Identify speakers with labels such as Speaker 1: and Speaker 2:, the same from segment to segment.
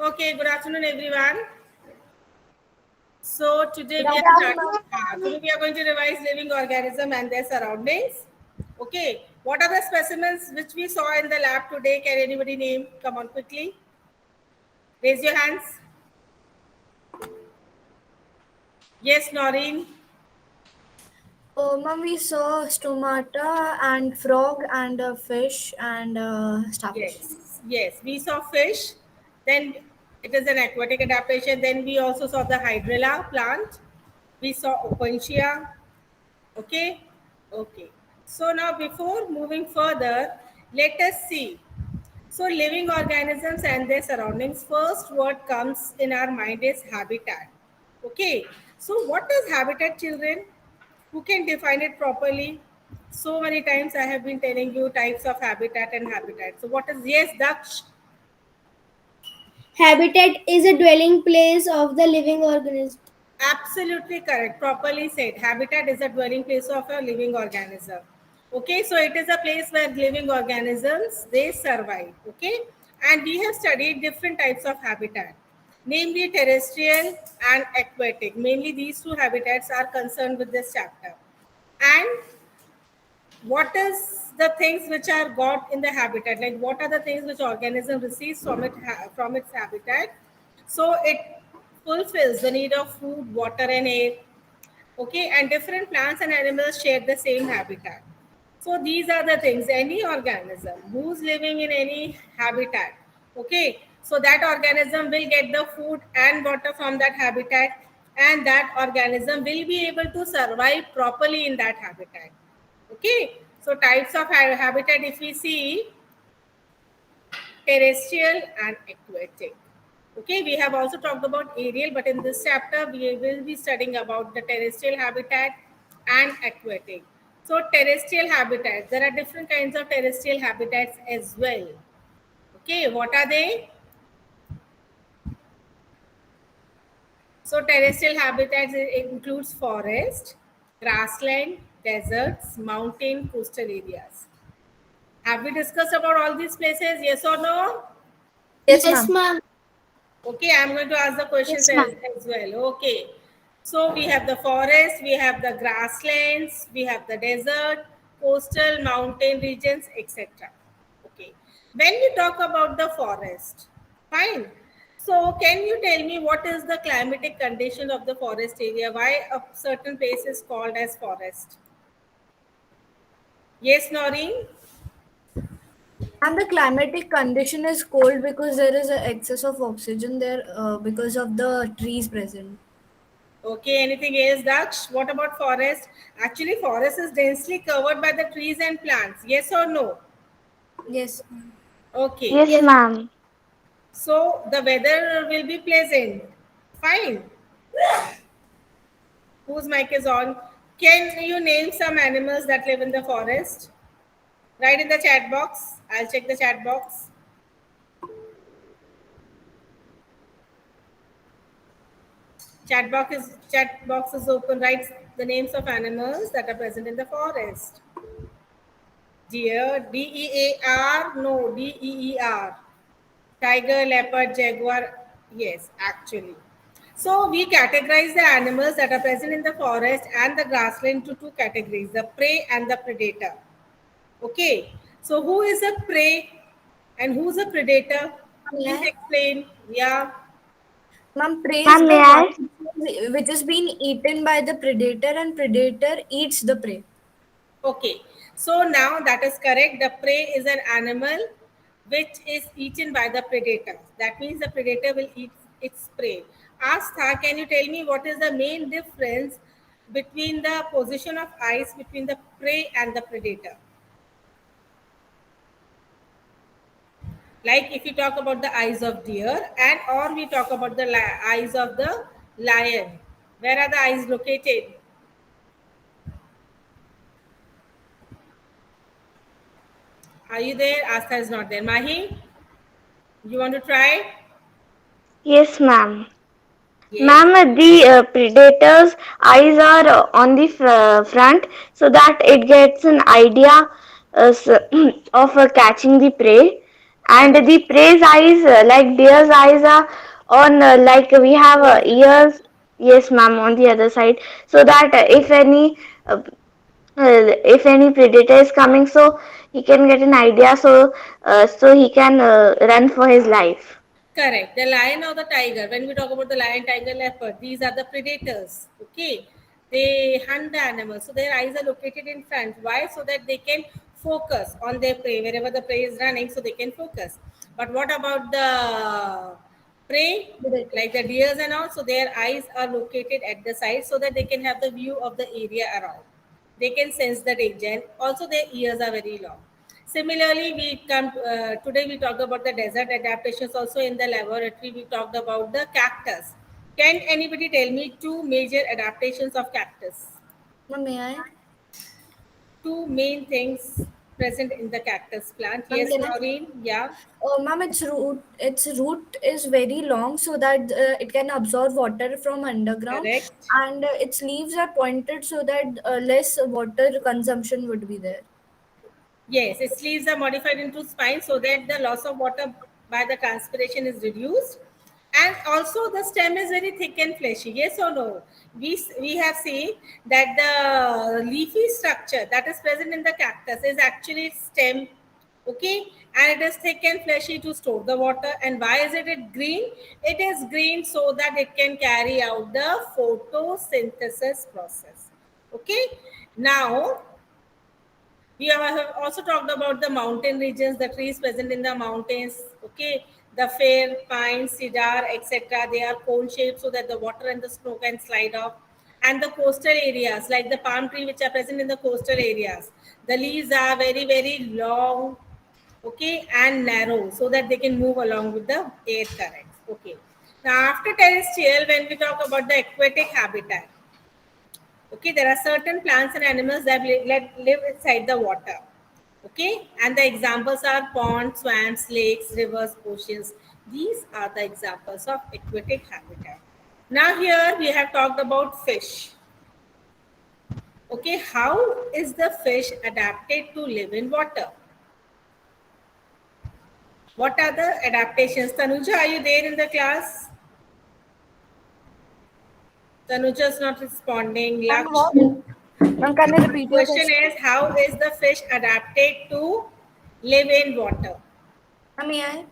Speaker 1: Okay, good afternoon, everyone. So today
Speaker 2: Good
Speaker 1: we are
Speaker 2: afternoon,
Speaker 1: start,
Speaker 2: ma'am.
Speaker 1: today we are going to revise living organism and their surroundings. Okay, what are the specimens which we saw in the lab today? Can anybody name? Come on, quickly. Raise your hands. Yes, Noreen.
Speaker 2: Ma'am, we saw stomata and frog and fish and starfish.
Speaker 1: Yes. We saw fish. Then it is an aquatic adaptation. Then we also saw the hydrilla plant. We saw opuntia. Okay. Okay. So now before moving further, let us see. So living organisms and their surroundings. First word comes in our mind is habitat. Okay. So what is habitat, children? Who can define it properly? So many times I have been telling you types of habitat and habitat. So what is, yes, Daksh?
Speaker 3: Habitat is a dwelling place of the living organism.
Speaker 1: Absolutely correct. Properly said. Habitat is a dwelling place of a living organism. Okay, so it is a place where living organisms they survive. Okay, and we have studied different types of habitat, namely terrestrial and aquatic. Mainly these two habitats are concerned with this chapter. And what is the things which are got in the habitat, like what are the things which organism receives from from its habitat, so it fulfills the need of food, water and air. Okay, and different plants and animals share the same habitat. So these are the things, any organism who's living in any habitat, okay, so that organism will get the food and water from that habitat, and that organism will be able to survive properly in that habitat. Okay, so types of habitat, if we see, terrestrial and aquatic. Okay, we have also talked about aerial, but in this chapter we will be studying about the terrestrial habitat and aquatic. So terrestrial habitats, there are different kinds of terrestrial habitats as well. Okay, what are they? So terrestrial habitats, it includes forest, grassland, deserts, mountain, coastal areas. Have we discussed about all these places? Yes or no?
Speaker 2: Yes,
Speaker 3: Yes,
Speaker 2: ma'am.
Speaker 3: ma'am.
Speaker 1: Okay, I'm going to ask the questions
Speaker 3: Yes, ma'am.
Speaker 1: as well. Okay. So we have the forest, we have the grasslands, we have the desert, coastal, mountain regions, etc. Okay. When we talk about the forest, fine. So can you tell me what is the climatic condition of the forest area? Why a certain place is called as forest? Yes, Noreen?
Speaker 2: And the climatic condition is cold because there is an excess of oxygen there because of the trees present.
Speaker 1: Okay, anything else, Daksh? What about forest? Actually, forest is densely covered by the trees and plants. Yes or no?
Speaker 2: Yes.
Speaker 1: Okay.
Speaker 3: Yes,
Speaker 4: Yes, ma'am.
Speaker 1: So the weather will be pleasant. Fine. Whose mic is on? Can you name some animals that live in the forest? Write in the chat box. I'll check the chat box. Chat box is open. Write the names of animals that are present in the forest. Deer, DEAR, no, DEER. Tiger, leopard, jaguar. Yes, actually. So we categorize the animals that are present in the forest and the grassland into two categories, the prey and the predator. Okay. So who is a prey and who's a predator? Please
Speaker 2: Yeah.
Speaker 1: explain. Yeah.
Speaker 2: Ma'am, prey is
Speaker 4: Ma'am,
Speaker 2: the
Speaker 4: may
Speaker 2: one
Speaker 4: I?
Speaker 2: which is being eaten by the predator and predator eats the prey.
Speaker 1: Okay. So now that is correct. The prey is an animal which is eaten by the predator. That means the predator will eat its prey. Astha, can you tell me what is the main difference between the position of eyes between the prey and the predator? Like if you talk about the eyes of deer and or we talk about the eyes of the lion. Where are the eyes located? Are you there? Astha is not there. Mahi, you want to try?
Speaker 4: Yes, ma'am.
Speaker 1: Yes.
Speaker 4: Ma'am, the predator's eyes are on the front so that it gets an idea of catching the prey. And the prey's eyes, like deer's eyes, are on like we have ears. Yes, ma'am, on the other side, so that if any predator is coming, so he can get an idea, so he can run for his life.
Speaker 1: Correct. The lion or the tiger. When we talk about the lion, tiger, leopard, these are the predators. Okay. They hunt the animals. So their eyes are located in front. Why? So that they can focus on their prey. Wherever the prey is running, so they can focus. But what about the prey? Like the deers and all, so their eyes are located at the side so that they can have the view of the area around. They can sense the danger. And also their ears are very long. Similarly, today we talked about the desert adaptations. Also in the laboratory, we talked about the cactus. Can anybody tell me two major adaptations of cactus?
Speaker 2: Ma'am, may I?
Speaker 1: Two main things present in the cactus plant.
Speaker 2: Ma'am,
Speaker 1: Yes,
Speaker 2: can I?
Speaker 1: Maureen? Yeah,
Speaker 2: Ma'am, its root is very long so that it can absorb water from underground,
Speaker 1: correct.
Speaker 2: and its leaves are pointed so that less water consumption would be there.
Speaker 1: Yes, its leaves are modified into spines so that the loss of water by the transpiration is reduced. And also the stem is very thick and fleshy. Yes or no? We have seen that the leafy structure that is present in the cactus is actually stem. Okay, and it is thick and fleshy to store the water. And why is it green? It is green so that it can carry out the photosynthesis process. Okay, now we have also talked about the mountain regions, the trees present in the mountains. Okay, the fir, pine, cedar, etc. They are cone shaped so that the water and the snow can slide off. And the coastal areas, like the palm tree, which are present in the coastal areas, the leaves are very, very long, okay, and narrow, so that they can move along with the air currents. Okay. Now, after terrestrial, when we talk about the aquatic habitat, okay, there are certain plants and animals that live inside the water. Okay, and the examples are ponds, swamps, lakes, rivers, oceans. These are the examples of aquatic habitat. Now here we have talked about fish. Okay, how is the fish adapted to live in water? What are the adaptations? Tanuja, are you there in the class? Tanuja is not responding.
Speaker 2: Ma'am,
Speaker 1: Laksh.
Speaker 2: what? Ma'am, can you repeat your
Speaker 1: Question
Speaker 2: question?
Speaker 1: is, how is the fish adapted to live in water?
Speaker 2: Ma'am, may I?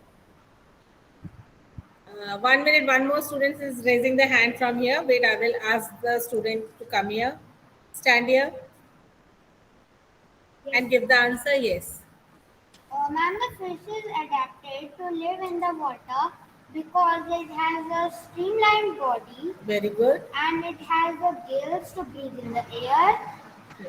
Speaker 1: 1 minute, one more student is raising the hand from here. Wait, I will ask the student to come here. Stand here and give the answer. Yes.
Speaker 5: Ma'am, the fish is adapted to live in the water because it has a streamlined body
Speaker 1: Very good.
Speaker 5: and it has the gills to breathe in the air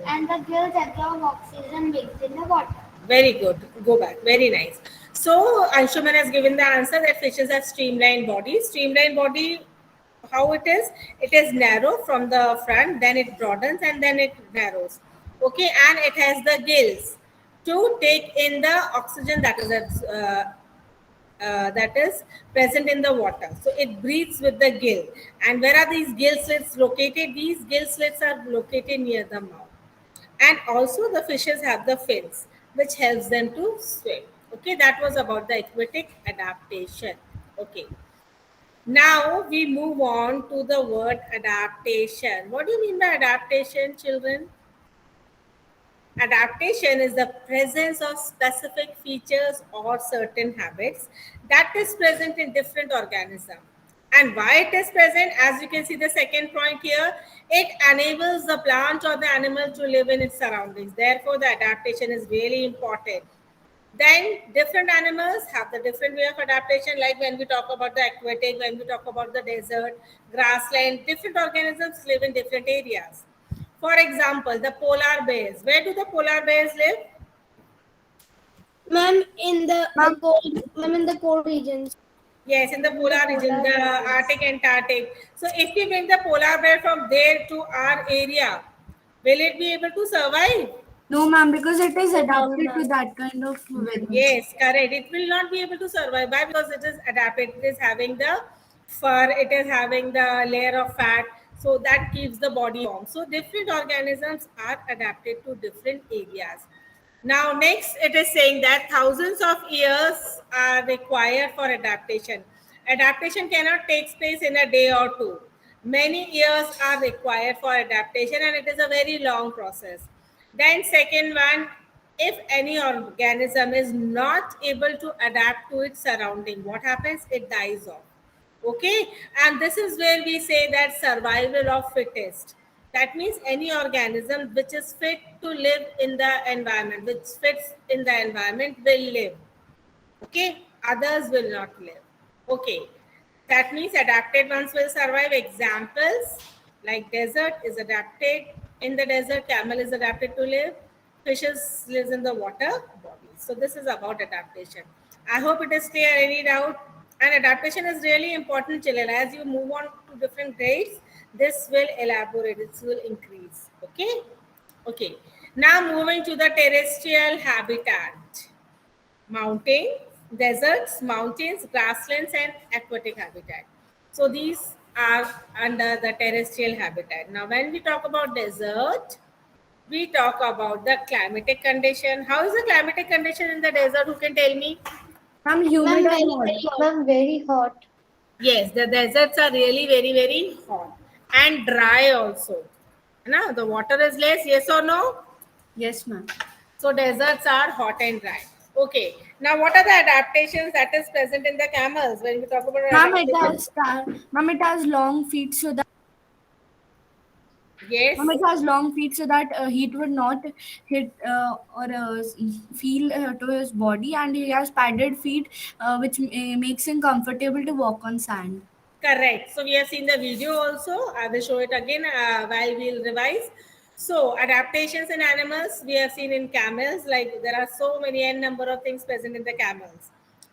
Speaker 5: and the gills absorb oxygen mixed in the water.
Speaker 1: Very good. Go back. Very nice. So Anshuman has given the answer that fishes have streamlined body. Streamlined body, how it is? It is narrow from the front, then it broadens and then it narrows. Okay, and it has the gills to take in the oxygen that is present in the water. So it breathes with the gill. And where are these gill slits located? These gill slits are located near the mouth. And also the fishes have the fins, which helps them to swim. Okay, that was about the aquatic adaptation. Okay. Now we move on to the word adaptation. What do you mean by adaptation, children? Adaptation is the presence of specific features or certain habits that is present in different organisms. And why it is present, as you can see the second point here, it enables the plant or the animal to live in its surroundings. Therefore, the adaptation is really important. Then different animals have the different way of adaptation, like when we talk about the aquatic, when we talk about the desert, grassland, different organisms live in different areas. For example, the polar bears. Where do the polar bears live?
Speaker 3: Ma'am, in the cold regions.
Speaker 1: Yes, in the polar region, the Arctic, Antarctic. So if we bring the polar bear from there to our area, will it be able to survive?
Speaker 2: No, ma'am, because it is adapted
Speaker 3: ma'am.
Speaker 2: to that kind of weather.
Speaker 1: Yes, correct. It will not be able to survive. Why? Because it is adapted. It is having the fur, it is having the layer of fat. So that keeps the body warm. So different organisms are adapted to different areas. Now, next, it is saying that thousands of years are required for adaptation. Adaptation cannot take place in a day or two. Many years are required for adaptation, and it is a very long process. Then, second one, if any organism is not able to adapt to its surrounding, what happens? It dies off. Okay, and this is where we say that survival of fittest. That means any organism which is fit to live in the environment, which fits in the environment, will live. Okay, others will not live. Okay, that means adapted ones will survive. Examples like desert is adapted in the desert, camel is adapted to live, fishes lives in the water body. So this is about adaptation. I hope it is clear. Any doubt? And adaptation is really important, children. As you move on to different grades, this will elaborate, this will increase. Okay. Okay. Now moving to the terrestrial habitat. Mountains, deserts, mountains, grasslands, and aquatic habitat. So these are under the terrestrial habitat. Now, when we talk about desert, we talk about the climatic condition. How is the climatic condition in the desert? Who can tell me?
Speaker 2: Ma'am, humid and hot.
Speaker 3: Ma'am, very hot.
Speaker 1: Yes, the deserts are really very, very hot and dry also. Now, the water is less, yes or no?
Speaker 2: Yes, ma'am.
Speaker 1: So deserts are hot and dry. Okay. Now, what are the adaptations that is present in the camels when we talk about
Speaker 2: Ma'am, it
Speaker 1: adaptations?
Speaker 2: has long feet so that
Speaker 1: Yes.
Speaker 2: heat would not hit or feel to his body, and he has padded feet, which makes him comfortable to walk on sand.
Speaker 1: Correct. So we have seen the video also. I will show it again while we'll revise. So adaptations in animals we have seen in camels. Like there are so many n number of things present in the camels.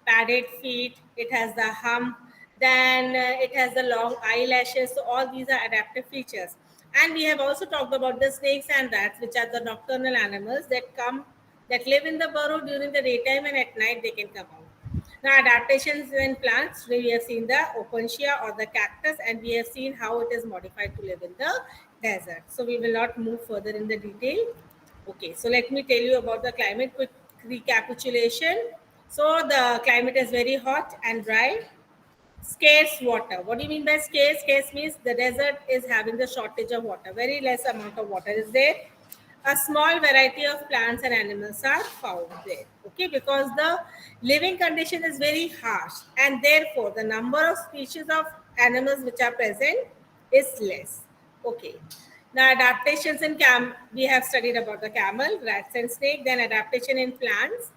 Speaker 1: Padded feet. It has the hump. Then it has the long eyelashes. So all these are adaptive features. And we have also talked about the snakes and rats, which are the nocturnal animals that live in the burrow during the daytime, and at night they can come out. Now, adaptations in plants, we have seen the opuntia or the cactus, and we have seen how it is modified to live in the desert. So, we will not move further in the detail. Okay, so let me tell you about the climate, quick recapitulation. So, the climate is very hot and dry. Scarce water. What do you mean by scarce? Scarce means the desert is having the shortage of water. Very less amount of water is there. A small variety of plants and animals are found there. Okay, because the living condition is very harsh, and therefore the number of species of animals which are present is less. Okay. Now adaptations in we have studied about the camel, rats and snake, then adaptation in plants.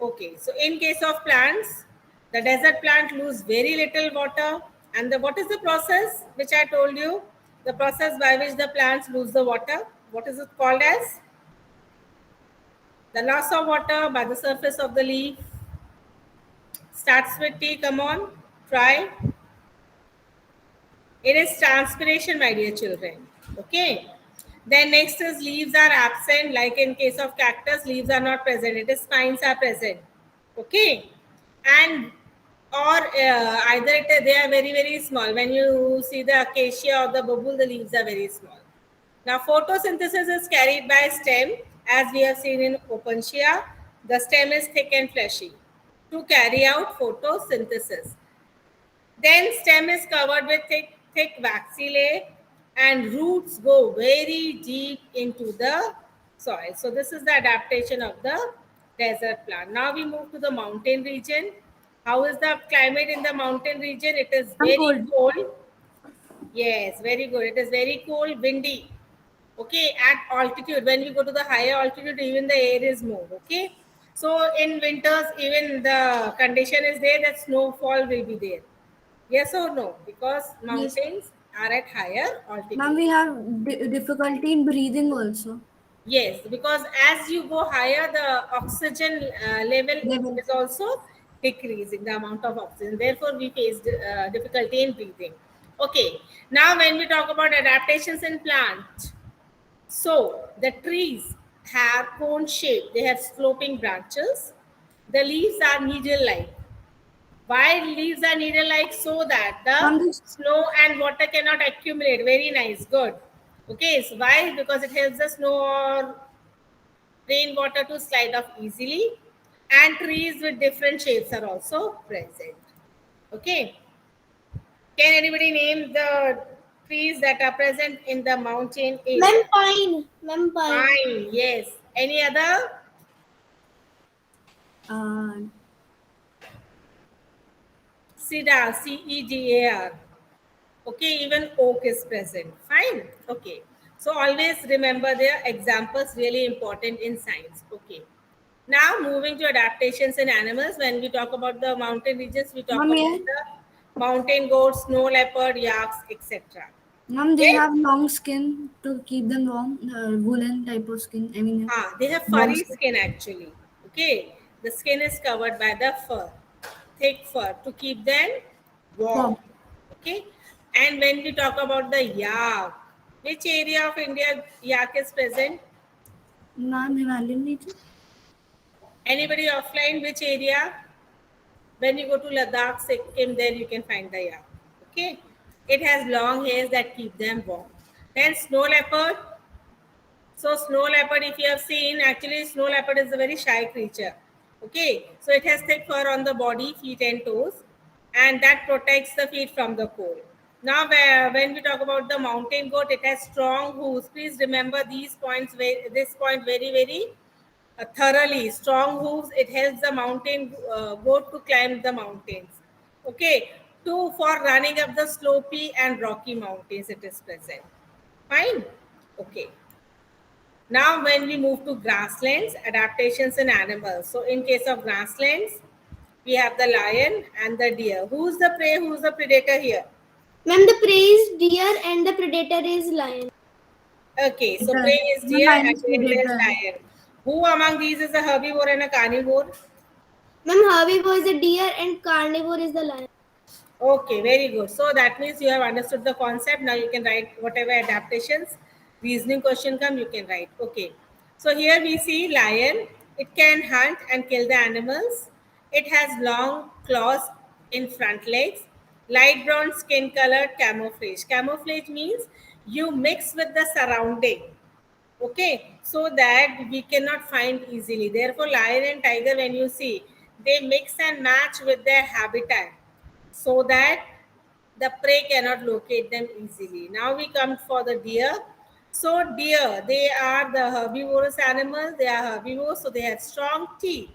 Speaker 1: Okay, so in case of plants, the desert plant lose very little water. And what is the process which I told you? The process by which the plants lose the water. What is it called as? The loss of water by the surface of the leaf. Starts with T, come on, try. It is transpiration, my dear children. Okay. Then next is leaves are absent, like in case of cactus, leaves are not present. It is spines are present. Okay. And or either they are very, very small. When you see the acacia or the bubble, the leaves are very small. Now, photosynthesis is carried by stem, as we have seen in opuntia. The stem is thick and fleshy to carry out photosynthesis. Then stem is covered with thick waxy layer, and roots go very deep into the soil. So this is the adaptation of the desert plant. Now we move to the mountain region. How is the climate in the mountain region? It is very cold. Yes, very good. It is very cold, windy. Okay, at altitude, when we go to the higher altitude, even the air is more. Okay, so in winters, even the condition is there that snowfall will be there. Yes or no? Because mountains are at higher altitude.
Speaker 2: Ma'am, we have difficulty in breathing also.
Speaker 1: Yes, because as you go higher, the oxygen level is also decreasing, the amount of oxygen. Therefore, we face difficulty in breathing. Okay, now when we talk about adaptations in plant, so the trees have cone shape, they have sloping branches. The leaves are needle-like. Why leaves are needle-like? So that the snow and water cannot accumulate. Very nice, good. Okay, so why? Because it helps the snow or rainwater to slide off easily, and trees with different shapes are also present. Okay. Can anybody name the trees that are present in the mountain area?
Speaker 3: Ma'am, pine. Ma'am, pine.
Speaker 1: Pine, yes. Any other?
Speaker 2: Uh,
Speaker 1: Cedar, CEDAR. Okay, even oak is present. Fine. Okay. So always remember their examples, really important in science. Okay. Now moving to adaptations in animals. When we talk about the mountain regions, we talk
Speaker 2: Ma'am,
Speaker 1: about
Speaker 2: yeah.
Speaker 1: the mountain goats, snow leopard, yaks, etc.
Speaker 2: Ma'am, they
Speaker 1: Yes.
Speaker 2: have long skin to keep them warm, woolen type of skin. I mean,
Speaker 1: They have
Speaker 2: long
Speaker 1: furry skin actually. Okay. The skin is covered by the fur, thick fur to keep them warm.
Speaker 2: warm.
Speaker 1: Okay. And when we talk about the yak, which area of India yak is present?
Speaker 2: Ma'am, Himalayan region.
Speaker 1: Anybody offline, which area? When you go to Ladakh, Sikkim, there you can find the yak. Okay. It has long hairs that keep them warm. Then snow leopard. So snow leopard, if you have seen, actually snow leopard is a very shy creature. Okay, so it has thick fur on the body, feet and toes, and that protects the feet from the cold. Now, when we talk about the mountain goat, it has strong hooves. Please remember these points. This point very thoroughly. Strong hooves. It helps the mountain goat to climb the mountains. Okay, two for running up the slopey and rocky mountains. It is present. Fine. Okay. Now, when we move to grasslands, adaptations in animals. So, in case of grasslands, we have the lion and the deer. Who's the prey? Who's the predator here?
Speaker 3: Ma'am, the prey is deer and the predator is lion.
Speaker 1: Okay, so
Speaker 2: The-
Speaker 1: prey is
Speaker 2: the
Speaker 1: deer
Speaker 2: lion
Speaker 1: and
Speaker 2: is
Speaker 1: predator is
Speaker 2: predator.
Speaker 1: lion. Who among these is a herbivore and a carnivore?
Speaker 3: Ma'am, herbivore is the deer and carnivore is the lion.
Speaker 1: Okay, very good. So that means you have understood the concept. Now you can write whatever adaptations, reasoning question come, you can write. Okay. So here we see lion. It can hunt and kill the animals. It has long claws in front legs. Light brown skin color, camouflage. Camouflage means you mix with the surrounding. Okay, so that we cannot find easily. Therefore, lion and tiger, when you see, they mix and match with their habitat so that the prey cannot locate them easily. Now we come for the deer. So deer, they are the herbivorous animals. They are herbivores, so they have strong teeth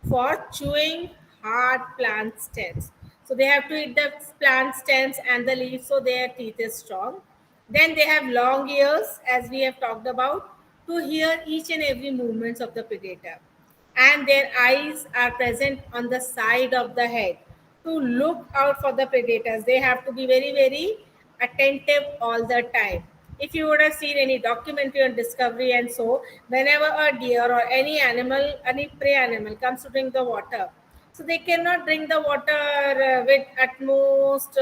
Speaker 1: for chewing hard plant stems. So they have to eat the plant stems and the leaves, so their teeth is strong. Then they have long ears, as we have talked about, to hear each and every movements of the predator. And their eyes are present on the side of the head to look out for the predators. They have to be very attentive all the time. If you would have seen any documentary on discovery and so, whenever a deer or any animal, any prey animal comes to drink the water, so they cannot drink the water with utmost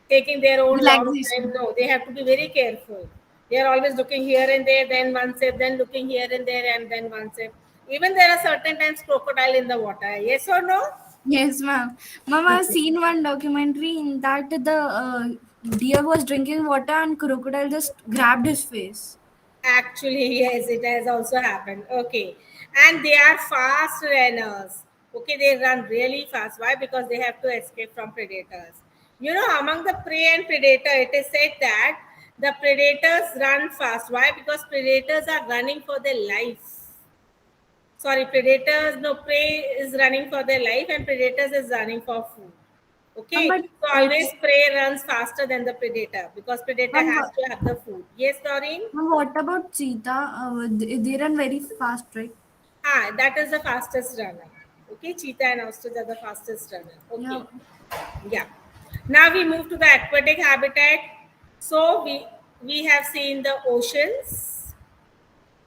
Speaker 1: taking their own long time.
Speaker 2: Relaxation.
Speaker 1: No, they have to be very careful. They are always looking here and there, then one sip, then looking here and there, and then one sip. Even there are certain times crocodile in the water. Yes or no?
Speaker 2: Yes, ma'am. Ma'am, I've seen one documentary in that the deer was drinking water and crocodile just grabbed his face.
Speaker 1: Actually, yes, it has also happened. Okay. And they are fast runners. Okay, they run really fast. Why? Because they have to escape from predators. You know, among the prey and predator, it is said that the predators run fast. Why? Because predators are running for their life. Sorry, predators, no, prey is running for their life and predators is running for food. Okay,
Speaker 2: But
Speaker 1: so always prey runs faster than the predator because predator
Speaker 2: ma'am,
Speaker 1: has to have the food. Yes, Doreen?
Speaker 2: ma'am, what about cheetah? They run very fast, right?
Speaker 1: That is the fastest runner. Okay, cheetah and ostrich are the fastest runner. Okay,
Speaker 2: Yeah.
Speaker 1: yeah. Now we move to the aquatic habitat. So we have seen the oceans.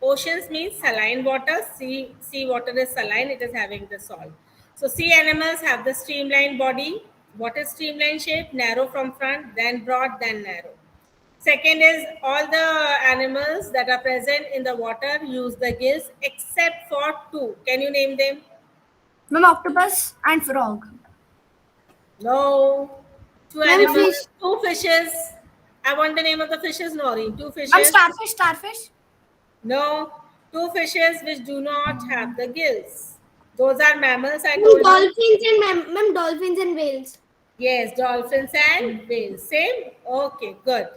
Speaker 1: Oceans means saline water. Sea water is saline. It is having the salt. So sea animals have the streamlined body. What is streamlined shape? Narrow from front, then broad, then narrow. Second is all the animals that are present in the water use the gills except for two. Can you name them?
Speaker 2: Ma'am, octopus and frog.
Speaker 1: No. Two
Speaker 3: Ma'am,
Speaker 1: animals,
Speaker 3: fish.
Speaker 1: two fishes. I want the name of the fishes, Noreen. Two
Speaker 2: Ma'am,
Speaker 1: fishes.
Speaker 2: starfish.
Speaker 1: No. Two fishes which do not have the gills. Those are mammals, I told you.
Speaker 3: Dolphins and ma'am, dolphins and whales.
Speaker 1: Yes, dolphins and whales. Same? Okay, good.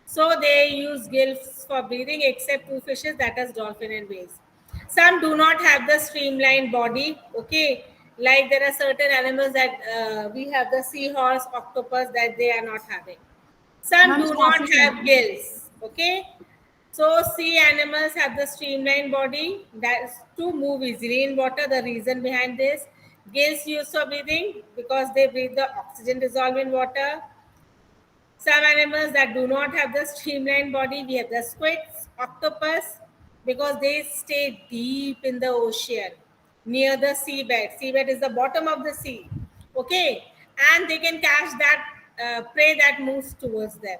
Speaker 1: So they use gills for breathing except two fishes, that is dolphin and whales. Some do not have the streamlined body. Okay, like there are certain animals that we have the seahorse, octopus that they are not having. Some
Speaker 2: Ma'am,
Speaker 1: do not
Speaker 2: starfish,
Speaker 1: have
Speaker 2: ma'am.
Speaker 1: gills. Okay, so sea animals have the streamlined body that is to move easily in water. The reason behind this, gills used for breathing because they breathe the oxygen dissolved in water. Some animals that do not have the streamlined body, we have the squids, octopus, because they stay deep in the ocean near the seabed. Seabed is the bottom of the sea. Okay, and they can catch that prey that moves towards them.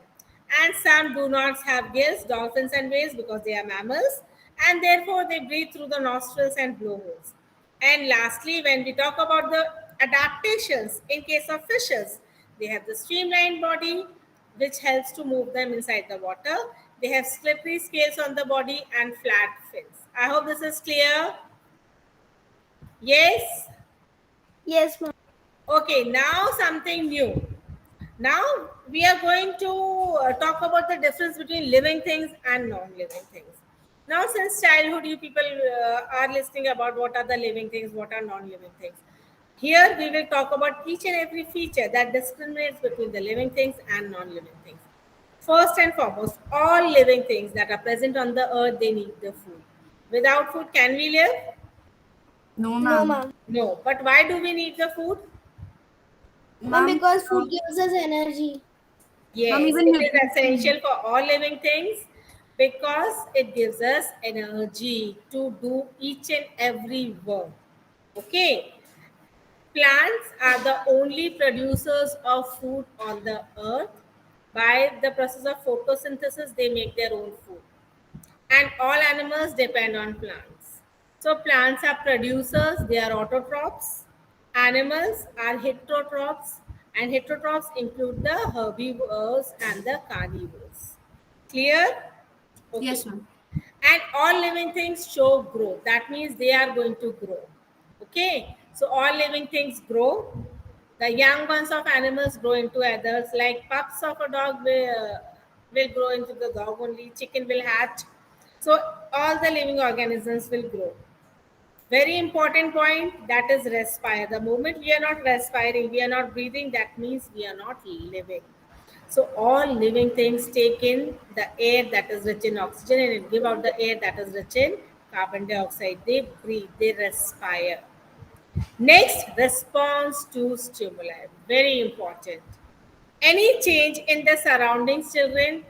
Speaker 1: And some do not have gills, dolphins and whales, because they are mammals, and therefore they breathe through the nostrils and blowholes. And lastly, when we talk about the adaptations in case of fishes, they have the streamlined body, which helps to move them inside the water. They have slippery scales on the body and flat fins. I hope this is clear. Yes?
Speaker 3: Yes, ma'am.
Speaker 1: Okay, now something new. Now we are going to talk about the difference between living things and non-living things. Now, since childhood, you people are listening about what are the living things, what are non-living things. Here we will talk about each and every feature that discriminates between the living things and non-living things. First and foremost, all living things that are present on the earth, they need the food. Without food, can we live?
Speaker 2: No,
Speaker 3: No,
Speaker 2: ma'am.
Speaker 3: ma'am.
Speaker 1: No. But why do we need the food?
Speaker 3: Ma'am,
Speaker 2: Ma'am,
Speaker 3: because food gives us energy.
Speaker 1: Yes,
Speaker 2: even
Speaker 1: it is
Speaker 2: nutrition.
Speaker 1: essential for all living things because it gives us energy to do each and every work. Okay. Plants are the only producers of food on the earth. By the process of photosynthesis, they make their own food. And all animals depend on plants. So plants are producers, they are autotrophs. Animals are heterotrophs, and heterotrophs include the herbivores and the carnivores. Clear? Okay.
Speaker 2: Yes, ma'am.
Speaker 1: And all living things show growth. That means they are going to grow. Okay. So all living things grow. The young ones of animals grow into adults. Like pups of a dog will grow into the dog only. Chicken will hatch. So all the living organisms will grow. Very important point, that is respire. The moment we are not respiring, we are not breathing, that means we are not living. So all living things take in the air that is rich in oxygen and it give out the air that is rich in carbon dioxide. They breathe, they respire. Next, response to stimuli. Very important. Any change in the surroundings, children,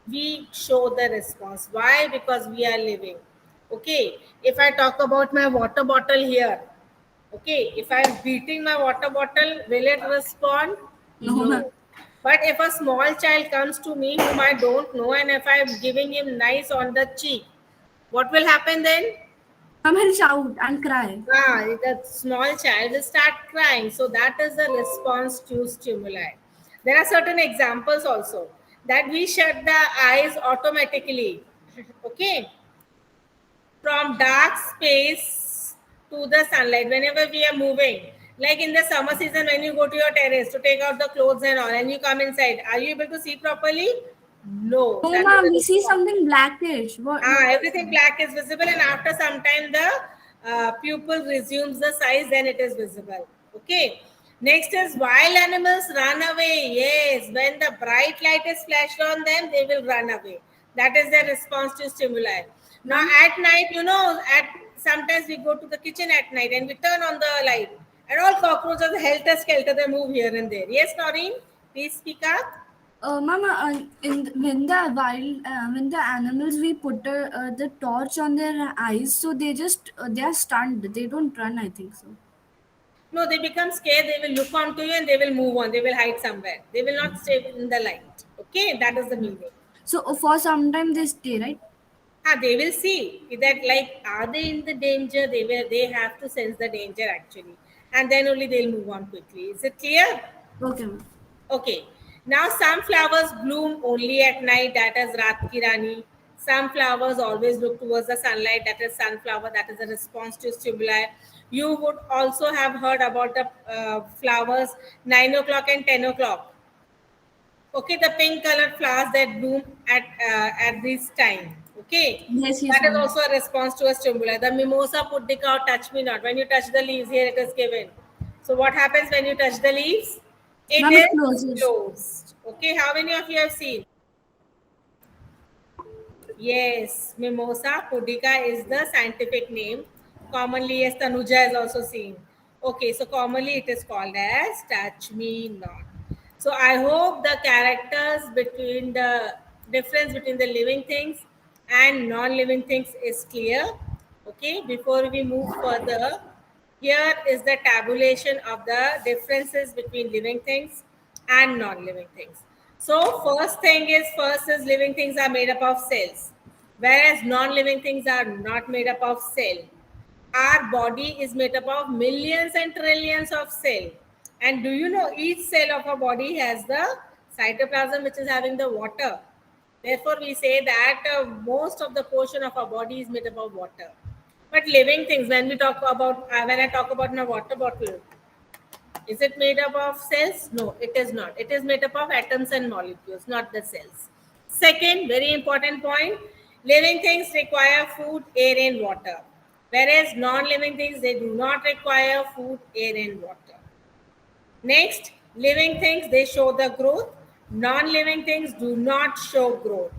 Speaker 1: we show the response. Why? Because we are living. Okay, if I talk about my water bottle here, okay, if I'm beating my water bottle, will it respond?
Speaker 2: No, ma'am.
Speaker 1: But if a small child comes to me whom I don't know and if I'm giving him nice on the cheek, what will happen then?
Speaker 2: Ma'am, I'll shout and cry.
Speaker 1: The small child will start crying. So that is the response to stimuli. There are certain examples also that we shut the eyes automatically. Okay. From dark space to the sunlight whenever we are moving. Like in the summer season, when you go to your terrace to take out the clothes and all, and you come inside, are you able to see properly? No.
Speaker 2: No,
Speaker 1: that is
Speaker 2: ma'am,
Speaker 1: the
Speaker 2: we see
Speaker 1: response.
Speaker 2: something blackish. What?
Speaker 1: Everything black is visible, and after some time, the pupil resumes the size, then it is visible. Okay. Next is wild animals run away. Yes, when the bright light is flashed on them, they will run away. That is their response to stimuli. Now, at night, at sometimes we go to the kitchen at night and we turn on the light, and all cockroaches, helter skelter, they move here and there. Yes, Noreen, please speak up.
Speaker 2: Mama, when the animals we put the torch on their eyes, so they are stunned. They don't run. I think so.
Speaker 1: No, they become scared. They will look onto you and they will move on. They will hide somewhere. They will not stay in the light. Okay, that is the meaning.
Speaker 2: So for some time they stay, right?
Speaker 1: They will see that are they in the danger? They have to sense the danger actually, and then only they'll move on quickly. Is it clear?
Speaker 2: Okay, ma'am.
Speaker 1: Okay. Now some flowers bloom only at night. That is Rat Ki Rani. Some flowers always look towards the sunlight, that is sunflower, that is a response to stimuli. You would also have heard about the flowers 9 o'clock and 10 o'clock. Okay, the pink colored flowers that bloom at this time. Okay,
Speaker 2: Yes, yes,
Speaker 1: that is
Speaker 2: ma'am.
Speaker 1: also a response to a stimuli. The mimosa pudica or touch me not. When you touch the leaves, here it is given. So what happens when you touch the leaves? It
Speaker 2: Ma'am, it
Speaker 1: is
Speaker 2: closes.
Speaker 1: closed. Okay, how many of you have seen? Yes, Mimosa pudica is the scientific name. Commonly, yes, Tanuja is also seen. Okay, so commonly it is called as touch me not. So I hope the characters between the difference between the living things and non-living things is clear. Okay, before we move further, here is the tabulation of the differences between living things and non-living things. So first is living things are made up of cells, whereas non-living things are not made up of cell. Our body is made up of millions and trillions of cells. And do you know each cell of our body has the cytoplasm which is having the water. Therefore, we say that most of the portion of our body is made up of water. But living things, when I talk about my water bottle, is it made up of cells? No, it is not. It is made up of atoms and molecules, not the cells. Second, very important point, living things require food, air, and water. Whereas non-living things, they do not require food, air, and water. Next, living things, they show the growth. Non-living things do not show growth.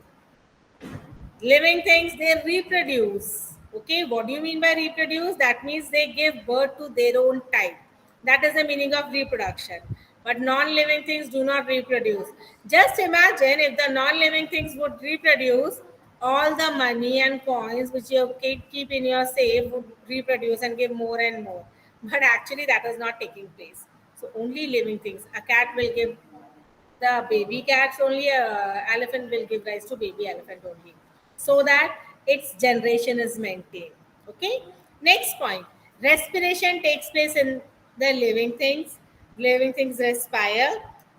Speaker 1: Living things, they reproduce. Okay, what do you mean by reproduce? That means they give birth to their own type. That is the meaning of reproduction. But non-living things do not reproduce. Just imagine if the non-living things would reproduce, all the money and coins which you keep in your safe would reproduce and give more and more. But actually, that is not taking place. So only living things. A cat will give the baby cats only, elephant will give rise to baby elephant only, so that its generation is maintained. Okay, next point, respiration takes place in the living things respire,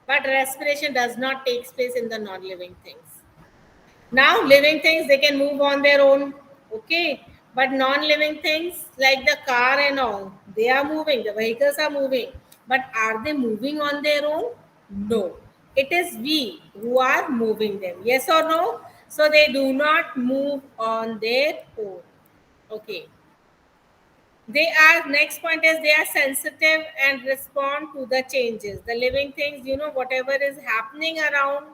Speaker 1: but respiration does not take place in the non-living things. Now, living things, they can move on their own, okay? But non-living things like the car and all, they are moving, the vehicles are moving. But are they moving on their own? No. It is we who are moving them. Yes or no? So they do not move on their own. Okay. They are, next point is they are sensitive and respond to the changes. The living things, whatever is happening around,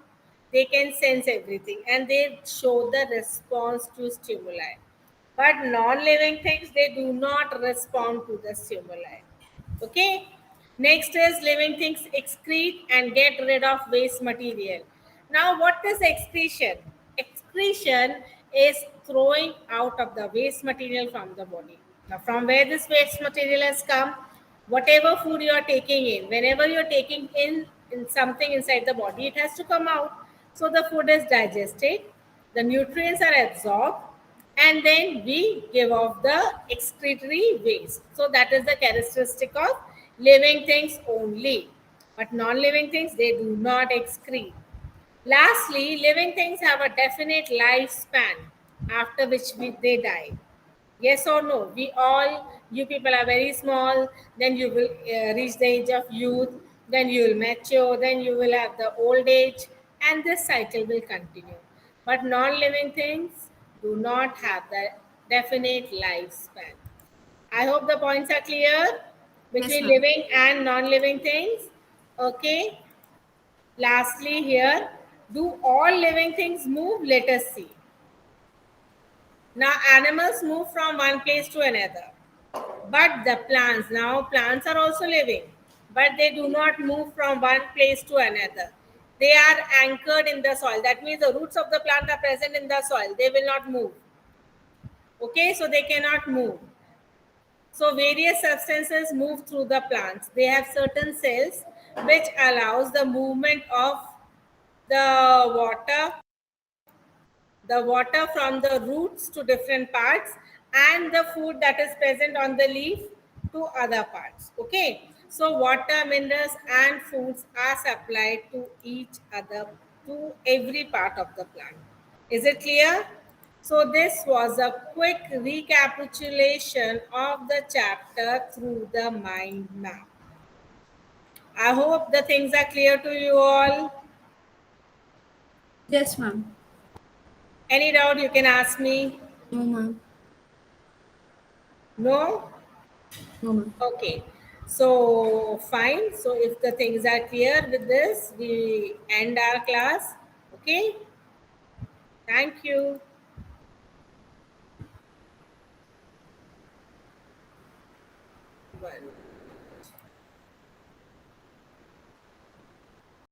Speaker 1: they can sense everything and they show the response to stimuli. But non-living things, they do not respond to the stimuli. Okay. Next is living things excrete and get rid of waste material. Now, what is excretion? Excretion is throwing out of the waste material from the body. Now, from where this waste material has come, whatever food you are taking in, whenever you are taking in something inside the body, it has to come out. So the food is digested, the nutrients are absorbed, and then we give off the excretory waste. So that is the characteristic of living things only. But non-living things, they do not excrete. Lastly, living things have a definite lifespan after which they die. Yes or no? You people are very small, then you will reach the age of youth, then you will mature, then you will have the old age, and this cycle will continue. But non living things do not have the definite lifespan. I hope the points are clear
Speaker 2: Yes,
Speaker 1: between
Speaker 2: ma'am.
Speaker 1: living and non living things. Okay. Lastly, here, do all living things move? Let us see. Now, animals move from one place to another. But the plants, now plants are also living, but they do not move from one place to another. They are anchored in the soil. That means the roots of the plant are present in the soil. They will not move. Okay, so they cannot move. So various substances move through the plants. They have certain cells which allows the movement of the water from the roots to different parts, and the food that is present on the leaf to other parts. Okay, so water, minerals, and foods are supplied to each other, to every part of the plant. Is it clear? So this was a quick recapitulation of the chapter through the mind map. I hope the things are clear to you all.
Speaker 2: Yes, ma'am.
Speaker 1: Any doubt you can ask me?
Speaker 2: No, ma'am.
Speaker 1: No?
Speaker 2: No, ma'am.
Speaker 1: Okay. So fine. So if the things are clear with this, we end our class. Okay. Thank you. Well.